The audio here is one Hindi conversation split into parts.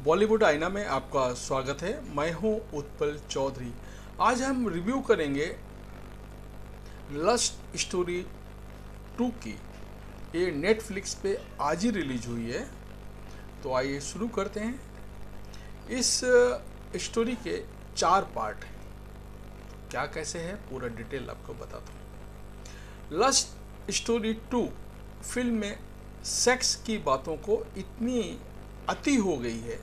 बॉलीवुड आईना में आपका स्वागत है। मैं हूं उत्पल चौधरी। आज हम रिव्यू करेंगे लस्ट स्टोरी 2 की। ये नेटफ्लिक्स पे आज ही रिलीज हुई है। तो आइए शुरू करते हैं। इस स्टोरी के 4 पार्ट हैं। क्या कैसे है पूरा डिटेल आपको बताता हूँ। लस्ट स्टोरी 2 फिल्म में सेक्स की बातों को इतनी अति हो गई है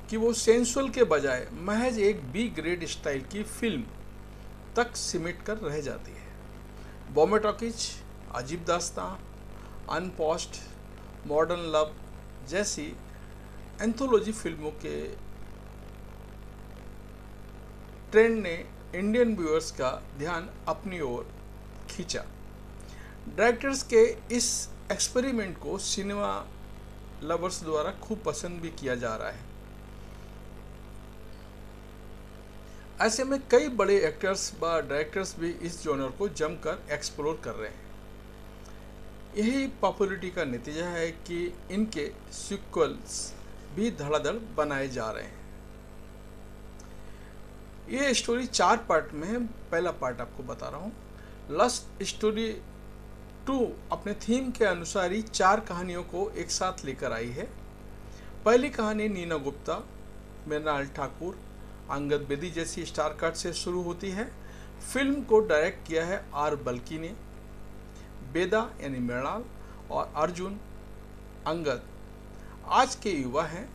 कि वो सेंसुअल के बजाय महज एक बी ग्रेड स्टाइल की फिल्म तक सिमट कर रह जाती है। बॉम्बे टॉकीज, अजीब दास्तां, अनपॉस्ड, मॉडर्न लव जैसी एंथोलॉजी फिल्मों के ट्रेंड ने इंडियन व्यूअर्स का ध्यान अपनी ओर खींचा। डायरेक्टर्स के इस एक्सपेरिमेंट को सिनेमा लवर्स द्वारा खूब पसंद भी किया जा रहा है। ऐसे में कई बड़े एक्टर्स व डायरेक्टर्स भी इस जॉनर को जमकर एक्सप्लोर कर रहे हैं। यही पॉपुलैरिटी का नतीजा है कि इनके सीक्वल्स भी धड़ाधड़ बनाए जा रहे हैं। ये स्टोरी 4 पार्ट में है। पहला पार्ट आपको बता रहा हूँ। लस्ट स्टोरी 2 अपने थीम के अनुसार ही 4 कहानियों को एक साथ लेकर आई है। पहली कहानी नीना गुप्ता, मृणाल ठाकुर, अंगद बेदी जैसी स्टार कास्ट से शुरू होती है। फिल्म को डायरेक्ट किया है आर बल्की ने। बेदा यानी मृणाल और अर्जुन अंगद आज के युवा हैं।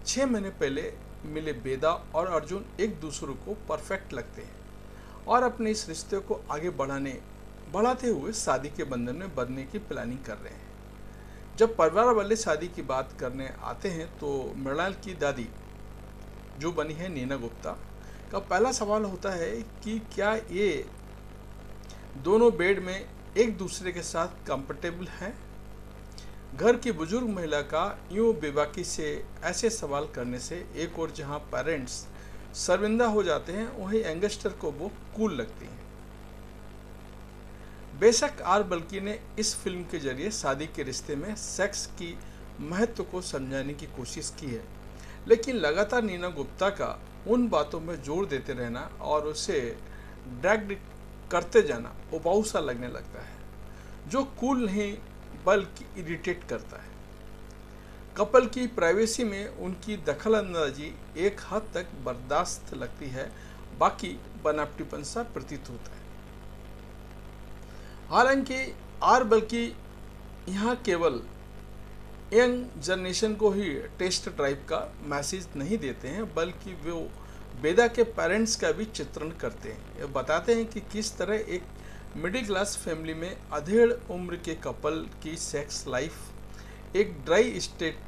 6 महीने पहले मिले बेदा और अर्जुन एक दूसरे को परफेक्ट लगते हैं और अपने इस रिश्ते को आगे बढ़ाते हुए शादी के बंधन में बंधने की प्लानिंग कर रहे हैं। जब परिवार वाले शादी की बात करने आते हैं तो मृणाल की दादी जो बनी है नीना गुप्ता का पहला सवाल होता है कि क्या ये दोनों बेड में एक दूसरे के साथ कंफर्टेबल हैं। घर की बुजुर्ग महिला का यूं बेबाकी से ऐसे सवाल करने से एक और जहां पेरेंट्स शर्मिंदा हो जाते हैं वहीं यंगस्टर को वो कूल लगती हैं। बेशक आर बल्की ने इस फिल्म के जरिए शादी के रिश्ते में सेक्स की महत्व को समझाने की कोशिश की है, लेकिन लगातार नीना गुप्ता का उन बातों में जोर देते रहना और उसे ड्रैग करते जाना उबाऊ सा लगने लगता है, जो कूल नहीं बल्कि इरिटेट करता है। कपल की प्राइवेसी में उनकी दखलंदाजी एक हद तक बर्दाश्त लगती है, बाकी बनावटीपन सा प्रतीत होता है। हालांकि आर बल्कि यहाँ केवल यंग जनरेशन को ही टेस्ट ड्राइव का मैसेज नहीं देते हैं, बल्कि वो बेदा के पेरेंट्स का भी चित्रण करते हैं। ये बताते हैं कि किस तरह एक मिडिल क्लास फैमिली में अधेड़ उम्र के कपल की सेक्स लाइफ एक ड्राई स्टेट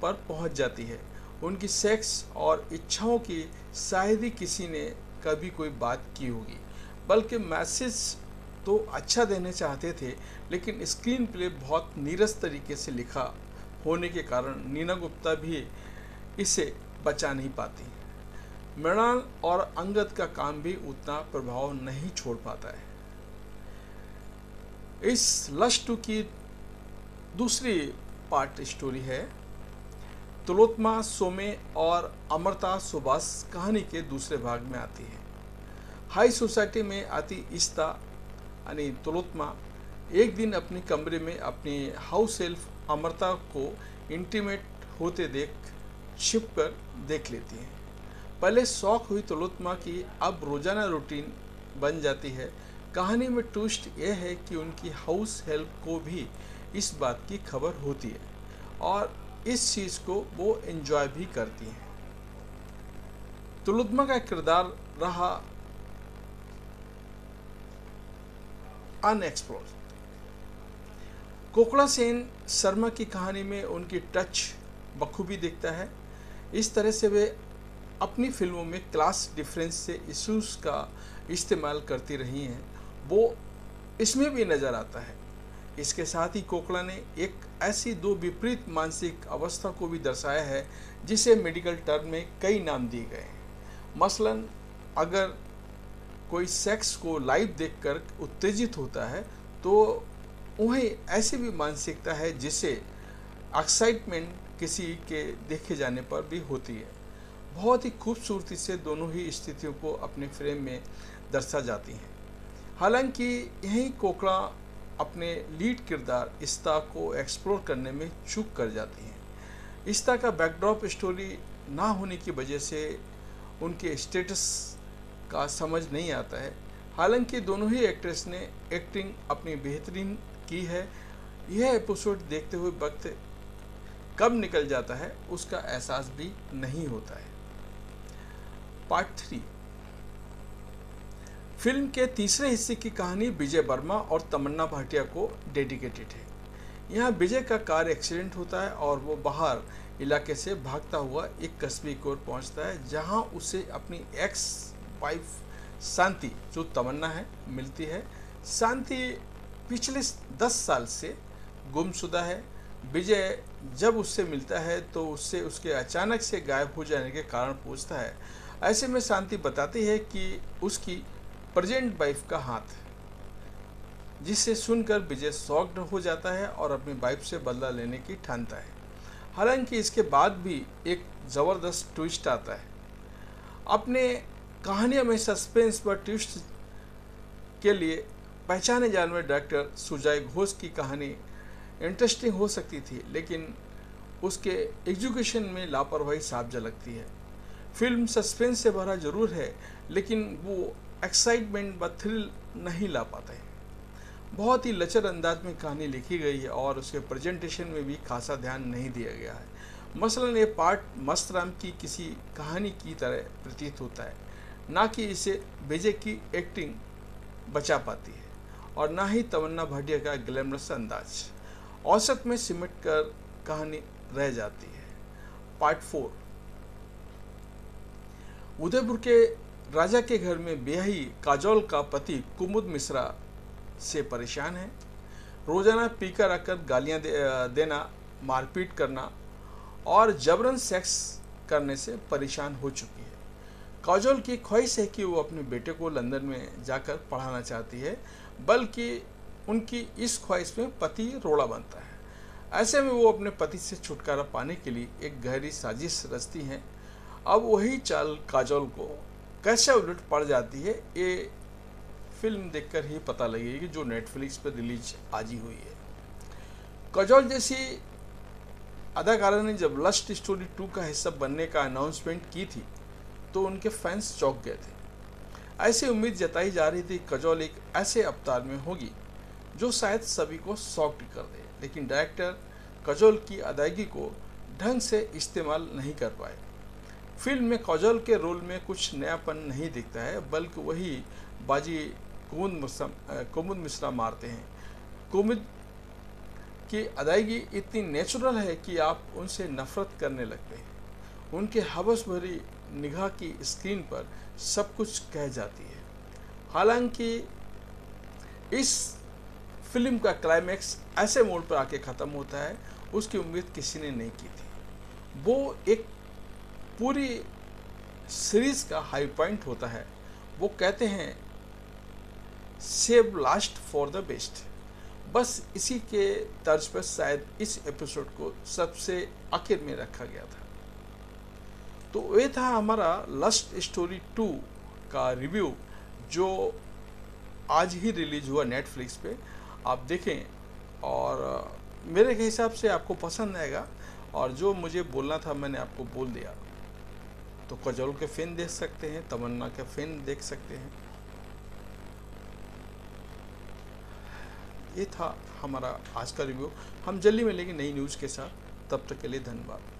पर पहुंच जाती है। उनकी सेक्स और इच्छाओं की शायद ही किसी ने कभी कोई बात की होगी, बल्कि मैसेज तो अच्छा देने चाहते थे, लेकिन स्क्रीन प्ले बहुत नीरस तरीके से लिखा होने के कारण नीना गुप्ता भी इसे बचा नहीं पाती। मृणाल और अंगद का काम भी उतना प्रभाव नहीं छोड़ पाता है। इस लस्ट 2 की दूसरी पार्ट स्टोरी है तिलोत्तमा सोमे और अमृता सुभाष कहानी के दूसरे भाग में आती है। हाई सोसाइटी में आती इस्ता यानी तिलोत्तमा एक दिन अपने कमरे में अपनी हाउस हेल्प अमृता को इंटीमेट होते छिप कर देख लेती हैं। पहले शौक हुई तिलोत्तमा की अब रोजाना रूटीन बन जाती है। कहानी में ट्विस्ट यह है कि उनकी हाउस हेल्प को भी इस बात की खबर होती है और इस चीज़ को वो एंजॉय भी करती हैं। तिलोत्तमा का किरदार रहा अनएक्सप्लोर्ड। कोकड़ा सेन शर्मा की कहानी में उनकी टच बखूबी दिखता है। इस तरह से वे अपनी फिल्मों में क्लास डिफरेंस से इश्यूज का इस्तेमाल करती रही हैं, वो इसमें भी नज़र आता है। इसके साथ ही कोकड़ा ने एक ऐसी 2 विपरीत मानसिक अवस्था को भी दर्शाया है जिसे मेडिकल टर्म में कई नाम दिए गए हैं। मसलन अगर कोई सेक्स को लाइव देखकर उत्तेजित होता है तो वहीं ऐसी भी मानसिकता है जिसे एक्साइटमेंट किसी के देखे जाने पर भी होती है। बहुत ही खूबसूरती से दोनों ही स्थितियों को अपने फ्रेम में दर्शा जाती हैं। हालांकि यही कोकड़ा अपने लीड किरदार इश्ता को एक्सप्लोर करने में चूक कर जाती हैं। इश्ता का बैकड्रॉप स्टोरी ना होने की वजह से उनके स्टेटस का समझ नहीं आता है। हालांकि दोनों ही एक्ट्रेस ने एक्टिंग अपनी बेहतरीन की है। यह एपिसोड देखते हुए वक्त कब निकल जाता है उसका एहसास भी नहीं होता है। पार्ट 3 फिल्म के तीसरे हिस्से की कहानी विजय वर्मा और तमन्ना भाटिया को डेडिकेटेड है। यहाँ विजय का कार एक्सीडेंट होता है और वो बाहर इलाके से भागता हुआ एक कस्बे की ओर पहुँचता है, जहाँ उसे अपनी एक्स वाइफ शांति, जो तमन्ना है, मिलती है। शांति पिछले 10 साल से गुमशुदा है। विजय जब उससे मिलता है तो उससे उसके अचानक से गायब हो जाने के कारण पूछता है। ऐसे में शांति बताती है कि उसकी प्रेजेंट वाइफ का हाथ है, जिसे सुनकर विजय शॉक्ड हो जाता है और अपनी वाइफ से बदला लेने की ठानता है। हालांकि इसके बाद भी एक ज़बरदस्त ट्विस्ट आता है। अपने कहानियों में सस्पेंस व ट्विस्ट के लिए पहचाने जाने वाले डायरेक्टर सुजय घोष की कहानी इंटरेस्टिंग हो सकती थी, लेकिन उसके एग्जीक्यूशन में लापरवाही साफ झलकती है। फिल्म सस्पेंस से भरा जरूर है, लेकिन वो एक्साइटमेंट व थ्रिल नहीं ला पाता है। बहुत ही लचर अंदाज में कहानी लिखी गई है और उसके प्रेजेंटेशन में भी खासा ध्यान नहीं दिया गया है। मसलन ये पार्ट मस्तराम की किसी कहानी की तरह प्रतीत होता है, ना कि इसे विजय की एक्टिंग बचा पाती है और ना ही तमन्ना भाटिया का ग्लैमरस अंदाज। औसत में सिमट कर कहानी रह जाती है। पार्ट 4 उदयपुर के राजा के घर में ब्याही काजोल का पति कुमुद मिश्रा से परेशान है। रोजाना पीकर आकर गालियां देना, मारपीट करना और जबरन सेक्स करने से परेशान हो चुकी है। काजोल की ख्वाहिश है कि वो अपने बेटे को लंदन में जाकर पढ़ाना चाहती है, बल्कि उनकी इस ख्वाहिश में पति रोड़ा बनता है। ऐसे में वो अपने पति से छुटकारा पाने के लिए एक गहरी साजिश रचती हैं। अब वही चाल काजोल को कैसे उलट पड़ जाती है, ये फिल्म देखकर ही पता लगेगी, जो नेटफ्लिक्स पर रिलीज आज ही हुई है। काजोल जैसी अदाकारा ने जब लस्ट स्टोरी 2 का हिस्सा बनने का अनाउंसमेंट की थी तो उनके फैंस चौंक गए थे। ऐसी उम्मीद जताई जा रही थी काजोल एक ऐसे अवतार में होगी जो शायद सभी को शॉक्ड कर दे, लेकिन डायरेक्टर काजोल की अदायगी को ढंग से इस्तेमाल नहीं कर पाए। फिल्म में काजोल के रोल में कुछ नयापन नहीं दिखता है, बल्कि वही बाजी कुमुद मिश्रा मारते हैं। कुमुद की अदायगी इतनी नेचुरल है कि आप उनसे नफरत करने लगते हैं। उनके हवस भरी निगाह की स्क्रीन पर सब कुछ कह जाती है। हालांकि इस फिल्म का क्लाइमैक्स ऐसे मोड़ पर आके ख़त्म होता है, उसकी उम्मीद किसी ने नहीं की थी। वो एक पूरी सीरीज का हाई पॉइंट होता है। वो कहते हैं save last for the best. बस इसी के तर्ज पर शायद इस एपिसोड को सबसे आखिर में रखा गया था। तो ये था हमारा लस्ट स्टोरी 2 का रिव्यू, जो आज ही रिलीज हुआ नेटफ्लिक्स पे। आप देखें और मेरे के हिसाब से आपको पसंद आएगा, और जो मुझे बोलना था मैंने आपको बोल दिया। तो काजोल के फैन देख सकते हैं, तमन्ना के फैन देख सकते हैं। ये था हमारा आज का रिव्यू। हम जल्दी मिलेंगे नई न्यूज़ के साथ, तब तक के लिए धन्यवाद।